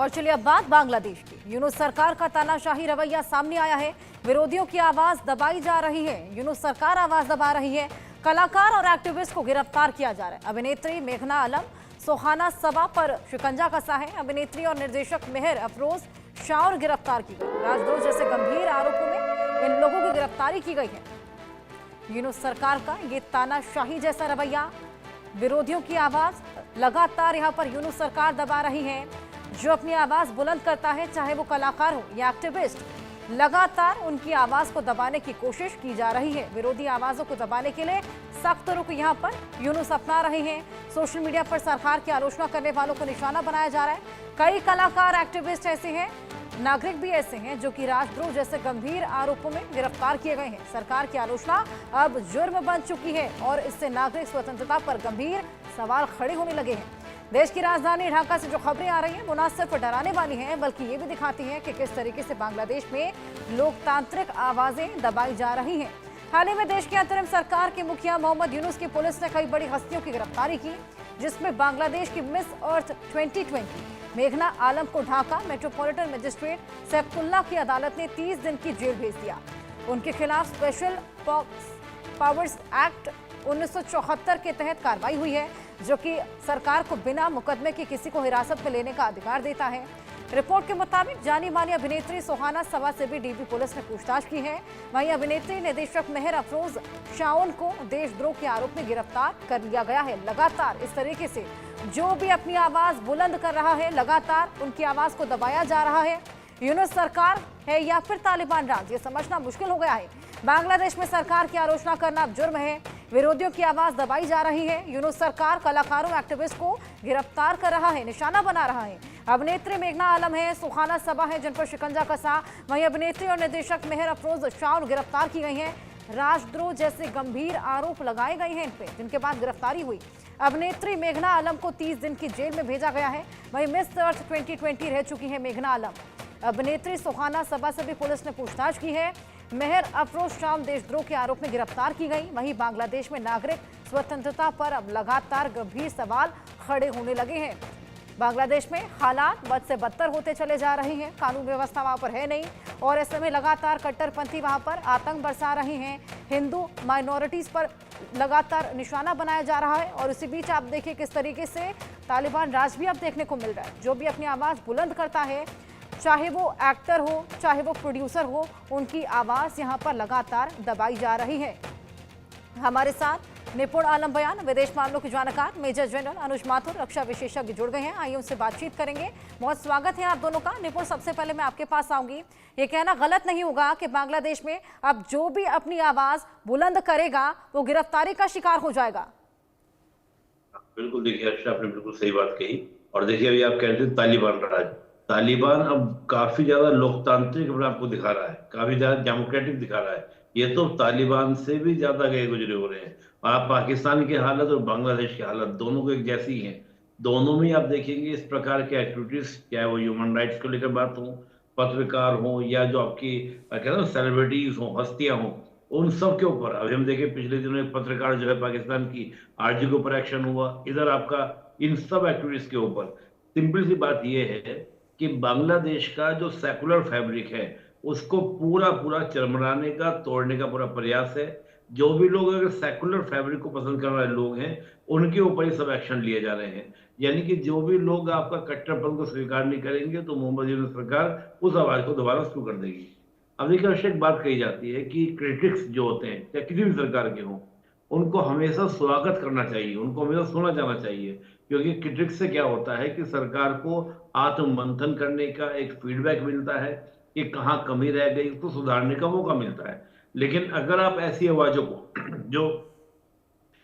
और चलिए अब बात बांग्लादेश की। यूनुस सरकार का तानाशाही रवैया सामने आया है। विरोधियों की आवाज दबाई जा रही है। यूनुस सरकार आवाज दबा रही है। कलाकार और एक्टिविस्ट को गिरफ्तार किया जा रहा है। अभिनेत्री मेघना आलम सोहाना सबा पर शिकंजा कसा है। अभिनेत्री और निर्देशक मेहर अफरोज शाउर गिरफ्तार की गई। राजद्रोह जैसे गंभीर आरोपों में इन लोगों की गिरफ्तारी की गई है। यूनुस सरकार का ये तानाशाही जैसा रवैया, विरोधियों की आवाज लगातार यहां पर यूनुस सरकार दबा रही है। जो अपनी आवाज बुलंद करता है, चाहे वो कलाकार हो या एक्टिविस्ट, लगातार उनकी आवाज को दबाने की कोशिश की जा रही है। विरोधी आवाजों को दबाने के लिए सख्त रुख यहां पर यूनुस अपना रहे हैं। सोशल मीडिया पर सरकार की आलोचना करने वालों को निशाना बनाया जा रहा है। कई कलाकार एक्टिविस्ट ऐसे हैं, नागरिक भी ऐसे हैं जो कि राजद्रोह जैसे गंभीर आरोपों में गिरफ्तार किए गए हैं। सरकार की आलोचना अब जुर्म बन चुकी है और इससे नागरिक स्वतंत्रता पर गंभीर सवाल खड़े होने लगे हैं। देश की राजधानी ढाका से जो खबरें आ रही हैं वो न सिर्फ डराने वाली हैं, बल्कि ये भी दिखाती हैं कि किस तरीके से बांग्लादेश में लोकतांत्रिक आवाजें दबाई जा रही हैं। हाल ही में देश की अंतरिम सरकार के मुखिया मोहम्मद यूनुस की पुलिस ने कई बड़ी हस्तियों की गिरफ्तारी की, जिसमें बांग्लादेश की मिस अर्थ 2020 मेघना आलम को ढाका मेट्रोपॉलिटन मजिस्ट्रेट सैफुल्लाह की अदालत ने 30 दिन की जेल भेज दिया। उनके खिलाफ स्पेशल पावर्स एक्ट 1974 के तहत कार्रवाई हुई है, जो कि सरकार को बिना मुकदमे के किसी को हिरासत में लेने का अधिकार देता है। रिपोर्ट के मुताबिक जानी मानी अभिनेत्री सोहाना सबा से भी डीबी पुलिस ने पूछताछ की है। वहीं अभिनेत्री निदेशक मेहर अफरोज शाउन को देशद्रोह के आरोप में गिरफ्तार कर लिया गया है। लगातार इस तरीके से जो भी अपनी आवाज बुलंद कर रहा है, लगातार उनकी आवाज को दबाया जा रहा है। यूनुस सरकार है या फिर तालिबान राज, ये समझना मुश्किल हो गया है। बांग्लादेश में सरकार की आलोचना करना अब जुर्म है। विरोधियों की आवाज दबाई जा रही है। यूनुस सरकार कलाकारों एक्टिविस्ट को गिरफ्तार कर रहा है, निशाना बना रहा है। अभिनेत्री मेघना आलम है, सुहाना सबा है जिन पर शिकंजा कसा। वहीं अभिनेत्री और निर्देशक मेहर अफरोज शाउर गिरफ्तार की गई हैं। राजद्रोह जैसे गंभीर आरोप लगाए गए हैं इन पे, जिनके बाद गिरफ्तारी हुई। अभिनेत्री मेघना आलम को 30 दिन की जेल में भेजा गया है। वहीं मिस अर्थ 2020 रह चुकी है मेघना आलम। अभिनेत्री सोहाना सबा से भी पुलिस ने पूछताछ की है। मेहर अफरोज शाम देशद्रोह के आरोप में गिरफ्तार की गई। वहीं बांग्लादेश में नागरिक स्वतंत्रता पर अब लगातार गंभीर सवाल खड़े होने लगे हैं। बांग्लादेश में हालात बद से बदतर होते चले जा रहे हैं। कानून व्यवस्था वहां पर है नहीं और ऐसे में लगातार कट्टरपंथी वहां पर आतंक बरसा रहे हैं। हिंदू माइनॉरिटीज पर लगातार निशाना बनाया जा रहा है। और इसी बीच आप देखिए किस तरीके से तालिबान राज भी अब देखने को मिल रहा है। जो भी अपनी आवाज बुलंद करता है, चाहे वो एक्टर हो चाहे वो प्रोड्यूसर हो, उनकी आवाज यहां पर लगातार दबाई जा रही है। हमारे साथ निपुण आलम बयान विदेश मामलों के जानकार मेजर जनरल अनुज माथुर रक्षा विशेषज्ञ जुड़ गए हैं। आइए उनसे बातचीत करेंगे। बहुत स्वागत है आप दोनों का। निपुण, सबसे पहले मैं आपके पास आऊंगी। ये कहना गलत नहीं होगा कि बांग्लादेश में अब जो भी अपनी आवाज बुलंद करेगा वो गिरफ्तारी का शिकार हो जाएगा। बिल्कुल, देखिए अर्चना, आपने बिल्कुल सही बात कही। और देखिए अभी आप कहते हैं तालिबान राज, तालिबान अब काफी ज्यादा लोकतांत्रिक अपने आपको दिखा रहा है, काफी ज्यादा डेमोक्रेटिक दिखा रहा है। ये तो तालिबान से भी ज्यादा गए गुजरे हो रहे हैं। और आप पाकिस्तान की हालत और बांग्लादेश की हालत दोनों को एक जैसी ही है। दोनों में आप देखेंगे इस प्रकार के एक्टिविटीज, चाहे वो ह्यूमन राइट्स को लेकर बात हो, पत्रकार हो, या जो आपकी कहते हैं सेलिब्रिटीज हो, हस्तियां हो, उन सब के ऊपर अभी हम देखें पिछले दिनों एक पत्रकार जो है पाकिस्तान की, आरजी के ऊपर एक्शन हुआ। इधर आपका इन सब एक्टिविटीज के ऊपर सिंपल सी बात यह है कि बांग्लादेश का जो सेकुलर फैब्रिक है उसको पूरा पूरा चरमराने का, तोड़ने का पूरा प्रयास है। जो भी लोग अगर सेकुलर फैब्रिक को पसंद करने वाले लोग हैं, उनके ऊपर ही सब एक्शन लिए जा रहे हैं। यानी कि जो भी लोग आपका कट्टरपंथ को स्वीकार नहीं करेंगे तो मोहम्मद यूनुस सरकार उस आवाज को दोबारा शुरू कर देगी। अब देखिए एक बात कही जाती है कि क्रिटिक्स जो होते हैं, या किसी भी सरकार के हों, उनको हमेशा स्वागत करना चाहिए, उनको हमेशा सुना जाना चाहिए। क्योंकि क्रिटिक्स से क्या होता है कि सरकार को आत्ममंथन करने का एक फीडबैक मिलता है कि कहाँ कमी रह गई, उसको सुधारने का मौका मिलता है। लेकिन अगर आप ऐसी आवाजों को, जो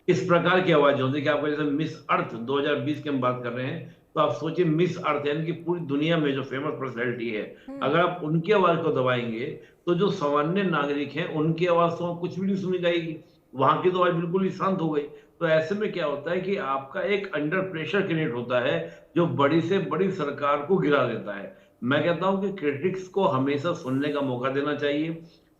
इस प्रकार की आवाज होती है कि आपका जैसे मिस अर्थ 2020 की हम बात कर रहे हैं, तो आप सोचिए मिस अर्थ यानी कि पूरी दुनिया में जो फेमस पर्सनैलिटी है, अगर आप उनकी आवाज को दबाएंगे तो जो सामान्य नागरिक हैं उनकी आवाज तो कुछ भी नहीं सुनी जाएगी। वहां की तो आवाज बिल्कुल ही शांत हो गई। तो ऐसे में क्या होता है कि आपका एक अंडर प्रेशर क्रिएट होता है जो बड़ी से बड़ी सरकार को गिरा देता है। मैं कहता हूं कि क्रिटिक्स को हमेशा सुनने का मौका देना चाहिए,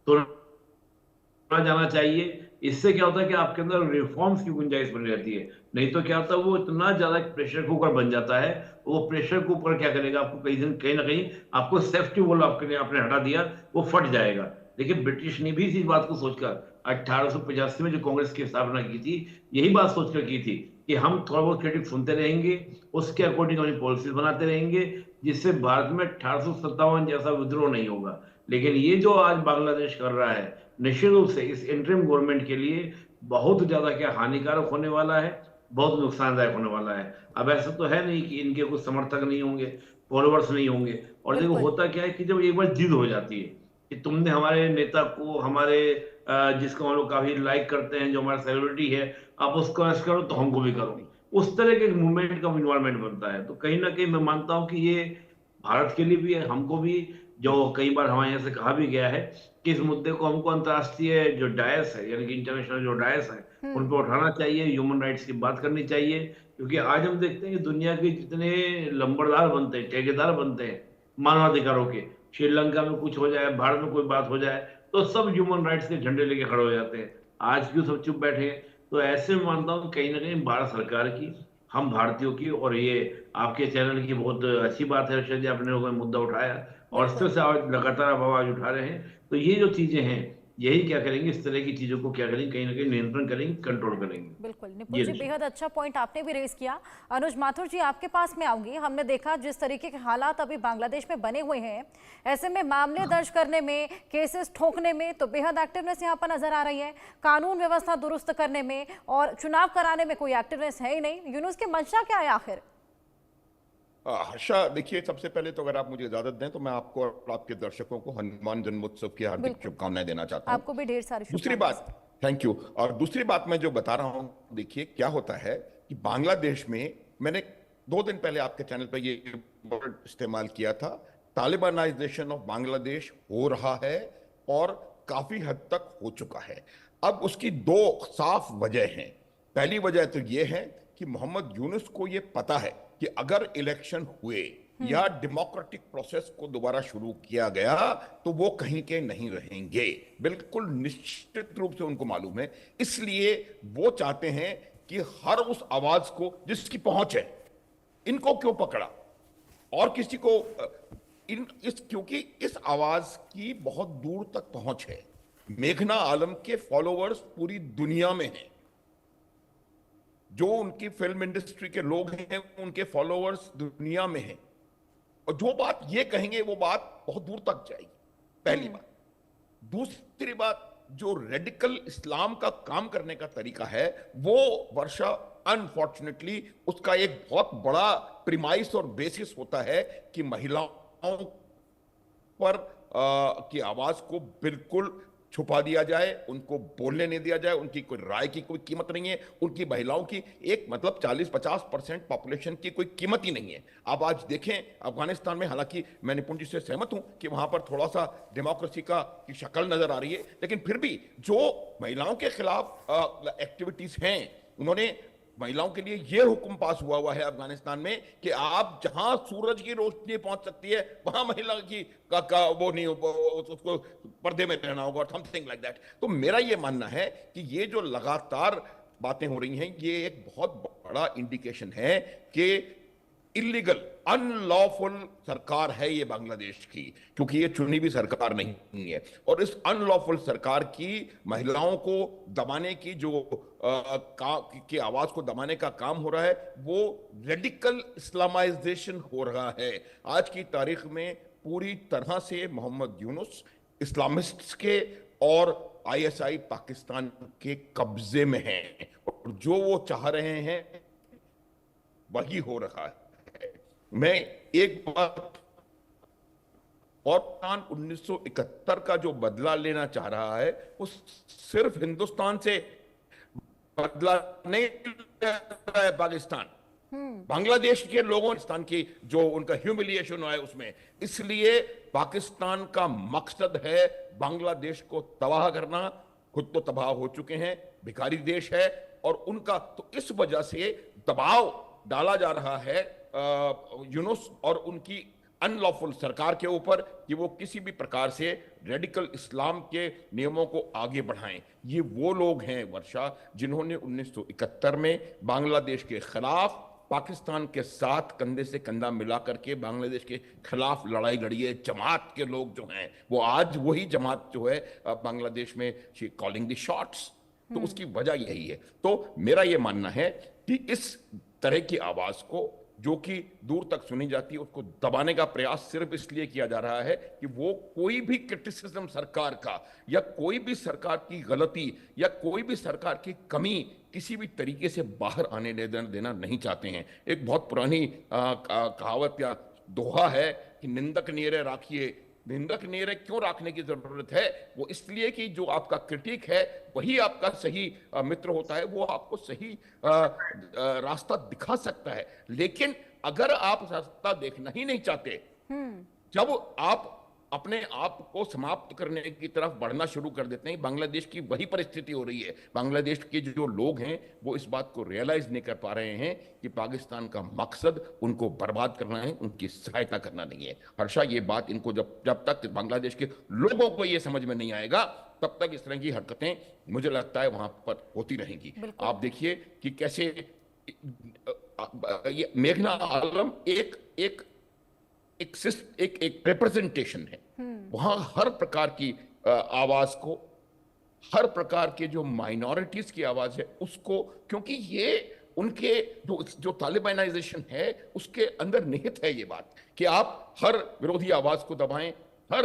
सुना जाना चाहिए। इससे क्या होता है कि आपके अंदर रिफॉर्म्स की गुंजाइश बनी रहती है। नहीं तो क्या होता है, वो इतना ज्यादा प्रेशर कुकर बन जाता है। वो प्रेशर कुकर क्या करेगा, आपको कहीं ना कहीं आपको सेफ्टी वॉल्व आपने हटा दिया, वो फट जाएगा। लेकिन ब्रिटिश ने भी इसी बात को सोचकर 1885 में जो कांग्रेस की स्थापना की थी, यही बात सोचकर की थी कि हम थोड़ा बहुत क्रिटिक सुनते रहेंगे, उसके अकॉर्डिंग अपनी पॉलिसीज बनाते रहेंगे, जिससे भारत में 1857 जैसा विद्रोह नहीं होगा। लेकिन ये जो आज बांग्लादेश कर रहा है, निश्चित रूप से इस इंटरिम गवर्नमेंट के लिए बहुत ज्यादा क्या हानिकारक होने वाला है, बहुत नुकसानदायक होने वाला है। अब ऐसा तो है नहीं कि इनके कुछ समर्थक नहीं होंगे, फॉलोअर्स नहीं होंगे। और देखो बिल्कुल। होता क्या है कि जब एक बार जिद हो जाती है कि तुमने हमारे नेता को, हमारे जिसको हम लोग काफी लाइक करते हैं, जो हमारा सेलिब्रिटी है, आप उसको अरेस्ट करो तो हमको भी करो, उस तरह के मूवमेंट का इन्वायरमेंट बनता है। तो कहीं ना कहीं मैं मानता हूं कि ये भारत के लिए भी है, हमको भी, जो कई बार हमारे यहाँ से कहा भी गया है कि इस मुद्दे को हमको अंतर्राष्ट्रीय जो डायस है, यानी कि इंटरनेशनल जो डायस है, उन पर उठाना चाहिए, ह्यूमन राइट्स की बात करनी चाहिए। क्योंकि आज हम देखते हैं कि दुनिया के जितने लंबरदार बनते हैं, ठेकेदार बनते हैं मानवाधिकारों के, श्रीलंका में कुछ हो जाए, भारत में कोई बात हो जाए, तो सब ह्यूमन राइट्स के झंडे लेके खड़े हो जाते हैं। आज क्यों सब चुप बैठे हैं? तो ऐसे में मानता हूँ कहीं ना कहीं भारत सरकार की, हम भारतीयों की, और ये आपके चैनल की बहुत अच्छी बात है ऋषभ जी, आपने लोगों ने मुद्दा उठाया और इस तरह बिल्कुल। से आज लगातार आप आवाज उठा रहे हैं। तो ये जो चीजें हैं, यही क्या करेंगे, इस तरह की चीजों को क्या करेंगे, कहीं ना कहीं नियंत्रण करेंगे, कंट्रोल करेंगे। बिल्कुल निपुण जी जी, ऋषभ। बेहद अच्छा पॉइंट आपने भी रेज किया। अनुज माथुर जी, आपके पास में आऊंगी। हमने देखा जिस तरीके के हालात अभी बांग्लादेश में बने हुए हैं, ऐसे में मामले दर्ज करने में, केसेस ठोकने में तो बेहद एक्टिवनेस यहाँ पर नजर आ रही है। कानून व्यवस्था दुरुस्त करने में और चुनाव कराने में कोई एक्टिवनेस है ही नहीं। यूनुस की मंशा क्या है आखिर? हर्षा, देखिए, सबसे पहले तो अगर आप मुझे इजाजत दें तो मैं आपको और आपके दर्शकों को हनुमान जन्मोत्सव की हार्दिक बिल्कुल, शुभकामनाएं देना चाहता हूं। आपको भी ढेर सारी दूसरी शुभकामनाएं। बात, थैंक यू। और दूसरी बात मैं जो बता रहा हूं, देखिए क्या होता है कि बांग्लादेश में, मैंने 2 दिन पहले आपके चैनल पर ये वर्ड इस्तेमाल किया था, तालिबानाइजेशन ऑफ बांग्लादेश हो रहा है और काफी हद तक हो चुका है। अब उसकी 2 साफ वजह हैं। पहली वजह तो ये है कि मोहम्मद यूनुस को ये पता है कि अगर इलेक्शन हुए या डेमोक्रेटिक प्रोसेस को दोबारा शुरू किया गया तो वो कहीं के नहीं रहेंगे, बिल्कुल निश्चित रूप से उनको मालूम है। इसलिए वो चाहते हैं कि हर उस आवाज को जिसकी पहुंच है, इनको क्यों पकड़ा और किसी को क्योंकि इस आवाज की बहुत दूर तक पहुंच है। मेघना आलम के फॉलोअर्स पूरी दुनिया में हैं। जो उनकी फिल्म इंडस्ट्री के लोग हैं, उनके फॉलोअर्स दुनिया में हैं, और जो बात ये कहेंगे वो बात बहुत दूर तक जाएगी, पहली बात। दूसरी बात, जो रेडिकल इस्लाम का काम करने का तरीका है, वो वर्षा, अनफॉर्चुनेटली उसका एक बहुत बड़ा प्रीमाइस और बेसिस होता है कि महिलाओं पर की आवाज को बिल्कुल छुपा दिया जाए, उनको बोलने नहीं दिया जाए, उनकी कोई राय की कोई कीमत नहीं है, उनकी महिलाओं की एक मतलब 40-50% पॉपुलेशन की कोई कीमत ही नहीं है। आप आज देखें अफगानिस्तान में, हालांकि मैं निपुण जी से सहमत हूं कि वहां पर थोड़ा सा डेमोक्रेसी की शक्ल नजर आ रही है, लेकिन फिर भी जो महिलाओं के खिलाफ एक्टिविटीज हैं, उन्होंने महिलाओं के लिए यह हुक्म पास हुआ है अफगानिस्तान में कि आप जहां सूरज की रोशनी पहुंच सकती है वहां महिला की वो नहीं, उसको पर्दे में रहना होगा, समथिंग लाइक दैट। तो मेरा यह मानना है कि ये जो लगातार बातें हो रही हैं, ये एक बहुत बड़ा इंडिकेशन है कि इलीगल, अनलॉफुल सरकार है ये बांग्लादेश की, क्योंकि ये चुनी हुई सरकार नहीं है। और इस अनलॉफुल सरकार की महिलाओं को दबाने की की आवाज को दबाने का काम हो रहा है, वो रेडिकल इस्लामाइजेशन हो रहा है। आज की तारीख में पूरी तरह से मोहम्मद यूनुस इस्लामिस्ट्स के और आईएसआई पाकिस्तान के कब्जे में है, और जो वो चाह रहे हैं वही हो रहा है। मैं एक बात और, 1971 का जो बदला लेना चाह रहा है वो सिर्फ हिंदुस्तान से बदला नहीं ले रहा है पाकिस्तान, बांग्लादेश के लोगों, पाकिस्तान की जो उनका ह्यूमिलिएशन है उसमें। इसलिए पाकिस्तान का मकसद है बांग्लादेश को तबाह करना। खुद तो तबाह हो चुके हैं, भिखारी देश है, और उनका तो इस वजह से दबाव डाला जा रहा है यूनुस और उनकी अनलॉफुल सरकार के ऊपर कि वो किसी भी प्रकार से रेडिकल इस्लाम के नियमों को आगे बढ़ाएं। ये वो लोग हैं वर्षा जिन्होंने 1971 में बांग्लादेश के खिलाफ पाकिस्तान के साथ कंधे से कंधा मिला करके बांग्लादेश के खिलाफ लड़ाई लड़ी है। जमात के लोग जो हैं वो आज वही जमात जो है बांग्लादेश में कॉलिंग द शॉट्स। तो उसकी वजह यही है। तो मेरा ये मानना है कि इस तरह की आवाज को जो कि दूर तक सुनी जाती है उसको दबाने का प्रयास सिर्फ इसलिए किया जा रहा है कि वो कोई भी क्रिटिसिज्म सरकार का या कोई भी सरकार की गलती या कोई भी सरकार की कमी किसी भी तरीके से बाहर आने देना नहीं चाहते हैं। एक बहुत पुरानी कहावत या दोहा है कि निंदक नीरे राखिए। निंदक नीरे क्यों रखने की जरूरत है? वो इसलिए कि जो आपका क्रिटिक है वही आपका सही मित्र होता है, वो आपको सही रास्ता दिखा सकता है। लेकिन अगर आप रास्ता देखना ही नहीं चाहते, जब आप अपने आप को समाप्त करने की तरफ बढ़ना शुरू कर देते हैं, बांग्लादेश की वही परिस्थिति हो रही है। बांग्लादेश के जो लोग हैं वो इस बात को रियलाइज नहीं कर पा रहे हैं कि पाकिस्तान का मकसद उनको बर्बाद करना है, उनकी सहायता करना नहीं है। हर्षा, ये बात इनको जब तक बांग्लादेश के लोगों को ये समझ में नहीं आएगा तब तक इस तरह की हरकतें मुझे लगता है वहां पर होती रहेंगी। आप देखिए कि कैसे ये मेघना आलम एक रिप्रेजेंटेशन है। वहां हर प्रकार की आवाज को, हर प्रकार के जो माइनॉरिटीज की आवाज है उसको, क्योंकि ये उनके जो तालिबानाइजेशन है उसके अंदर निहित है ये बात कि आप हर विरोधी आवाज को दबाएं, हर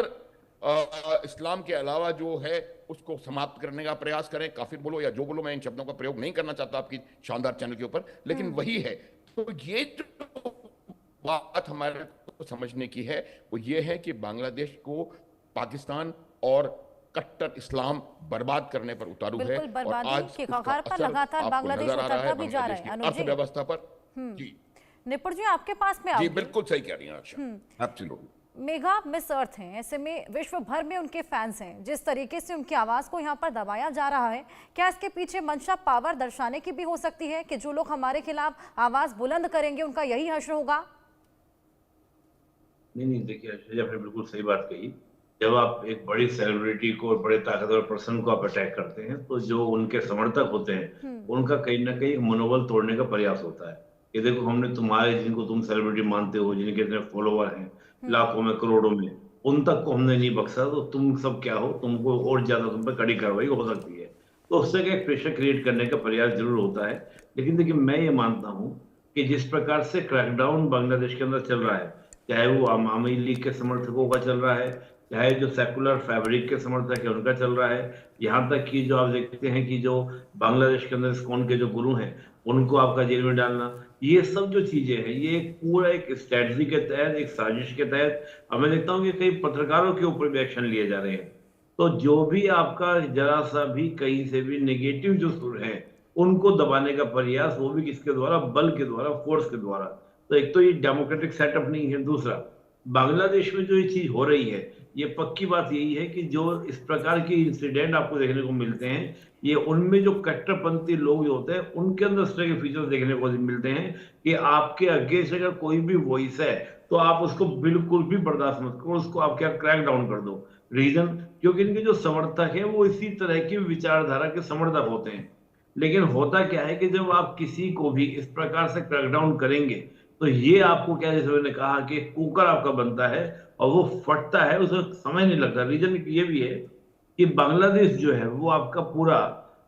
इस्लाम के अलावा जो है उसको समाप्त करने का प्रयास करें। काफिर बोलो या जो बोलो, मैं इन शब्दों का प्रयोग नहीं करना चाहता आपकी शानदार चैनल के ऊपर, लेकिन वही है। तो ये जो बात हमारे को समझने की है वो ये है कि बांग्लादेश को पाकिस्तान और कट्टर इस्लाम बर्बाद करने पर उतारू है और आज के कगार पर लगातार बांग्लादेश उतरता भी जा रहा है अर्थव्यवस्था पर। जी निपुण जी, आपके पास में जी बिल्कुल सही कह रही हैं आशा, एब्सोल्युटली। मेघा मिस अर्थ हैं, ऐसे में विश्व भर में उनके फैंस हैं। जिस तरीके से उनकी आवाज को यहाँ पर दबाया जा रहा है, क्या इसके पीछे मंशा पावर दर्शाने की भी हो सकती है कि जो लोग हमारे खिलाफ आवाज बुलंद करेंगे उनका यही हश्र होगा? नहीं, देखिए आपने बिल्कुल सही बात कही। जब आप एक बड़ी सेलिब्रिटी को, बड़े ताकतवर पर्सन को आप अटैक करते हैं तो जो उनके समर्थक होते हैं उनका कहीं ना कहीं मनोबल तोड़ने का प्रयास होता है। ये देखो, हमने तुम्हारे, जिनको तुम सेलिब्रिटी मानते हो, जिनके इतने फॉलोवर हैं लाखों में करोड़ों में, उन तक को हमने नहीं बख्शा, तो तुम सब क्या हो, तुमको और ज्यादा तुम पर कड़ी कार्रवाई हो सकती है। तो उससे एक प्रेशर क्रिएट करने का प्रयास जरूर होता है। लेकिन देखिए, मैं ये मानता हूँ कि जिस प्रकार से क्रैकडाउन बांग्लादेश के अंदर चल रहा है, चाहे वो आवामी लीग के समर्थकों का चल रहा है, चाहे जो सेकुलर फैब्रिक के समर्थक है उनका चल रहा है, यहाँ तक कि जो आप देखते हैं कि जो बांग्लादेश के अंदर इस्कॉन के जो गुरु हैं उनको आपका जेल में डालना, ये सब जो चीजें हैं ये पूरा एक स्ट्रेटजी के तहत, एक साजिश के तहत, अब मैं देखता हूँ कि कई पत्रकारों के ऊपर भी एक्शन लिए जा रहे हैं। तो जो भी आपका जरा सा भी कहीं से भी नेगेटिव जो सुर है उनको दबाने का प्रयास, वो भी किसके द्वारा? बल के द्वारा, फोर्स के द्वारा। तो एक तो ये डेमोक्रेटिक सेटअप नहीं है, दूसरा बांग्लादेश में जो ये चीज हो रही है, ये पक्की बात यही है कि जो इस प्रकार के इंसिडेंट आपको देखने को मिलते हैं, ये उनमें जो कट्टरपंथी लोग जो होते हैं उनके अंदर इस तरह के फीचर्स देखने को मिलते हैं कि आपके अगेंस्ट अगर कोई भी वॉइस है तो आप उसको बिल्कुल भी बर्दाश्त मत करो, उसको आप क्या क्रैक डाउन कर दो। रीजन, क्योंकि इनके जो समर्थक है वो इसी तरह की विचारधारा के समर्थक होते हैं। लेकिन होता क्या है कि जब आप किसी को भी इस प्रकार से क्रैकडाउन करेंगे तो ये आपको क्या, जैसे मैंने कहा कि कुकर आपका बनता है और वो फटता है, उसे समय नहीं लगता। रीजन ये भी है कि बांग्लादेश जो है वो आपका पूरा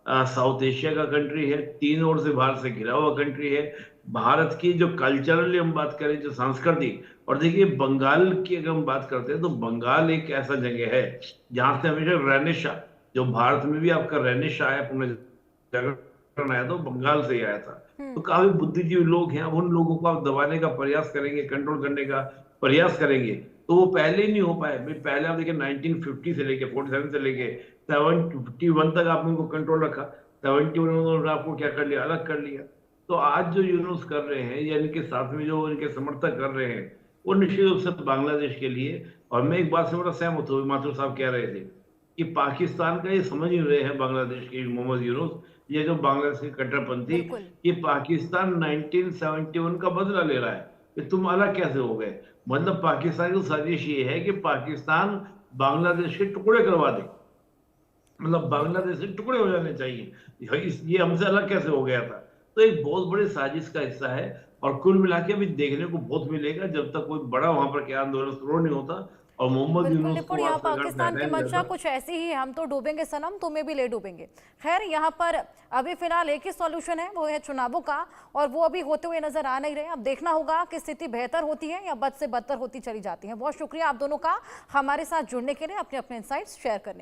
साउथ एशिया का कंट्री है, 3 ओर से बाहर से घिरा हुआ कंट्री है। भारत की जो कल्चरली हम बात करें, जो संस्कृति, और देखिए बंगाल की अगर हम बात करते हैं तो बंगाल एक ऐसा जगह है जहां से हमेशा रेनेशा, जो भारत में भी आपका रेनेशा आया, पुनर्जागरण आया तो बंगाल से ही आया था। तो काफी बुद्धिजीवी लोग हैं, उन लोगों को आप दबाने का प्रयास करेंगे, कंट्रोल करने का प्रयास करेंगे तो वो पहले ही नहीं हो पाए। पहले आप देखिए 1950 से लेके 47 से लेके 71 तक आपने उनको कंट्रोल रखा, 71 में उन्होंने आपको क्या कर लिया, अलग कर लिया। तो आज जो यूनुस कर रहे हैं या इनके साथ में जो इनके समर्थक कर रहे हैं वो निश्चित रूप से बांग्लादेश के लिए, और मैं एक बात से बड़ा सहमत हूँ, माथुर साहब कह रहे थे कि पाकिस्तान का ये समझ ही रहे हैं बांग्लादेश के मोहम्मद यूनुस, ये जो बांग्लादेश के कट्टरपंथी, ये पाकिस्तान 1971 का बदला ले रहा है कि तुम अलग कैसे हो गए। मतलब पाकिस्तान की साजिश ये है कि पाकिस्तान बांग्लादेश के टुकड़े करवा दे, मतलब बांग्लादेश से टुकड़े हो जाने चाहिए। ये हमसे अलग कैसे हो गया था? तो एक बहुत बड़ी साजिश का हिस्सा है। और कुल मिला के अभी देखने को बहुत मिलेगा, जब तक कोई बड़ा वहां पर क्या आंदोलन शुरू नहीं होता और मोहम्मद बिल्कुल यूनुस को निपुण, वहां यहाँ सरकार पाकिस्तान की बैठाया नहीं मंशा जाता। कुछ ऐसी ही है, हम तो डूबेंगे सनम, तुम्हें भी ले डूबेंगे। खैर, यहाँ पर अभी फिलहाल एक ही सॉल्यूशन है, वो है चुनावों का, और वो अभी होते हुए नजर आ नहीं रहे। अब देखना होगा कि स्थिति बेहतर होती है या बद से बदतर होती चली जाती है। बहुत शुक्रिया आप दोनों का हमारे साथ जुड़ने के लिए, अपने अपने इनसाइट्स शेयर करने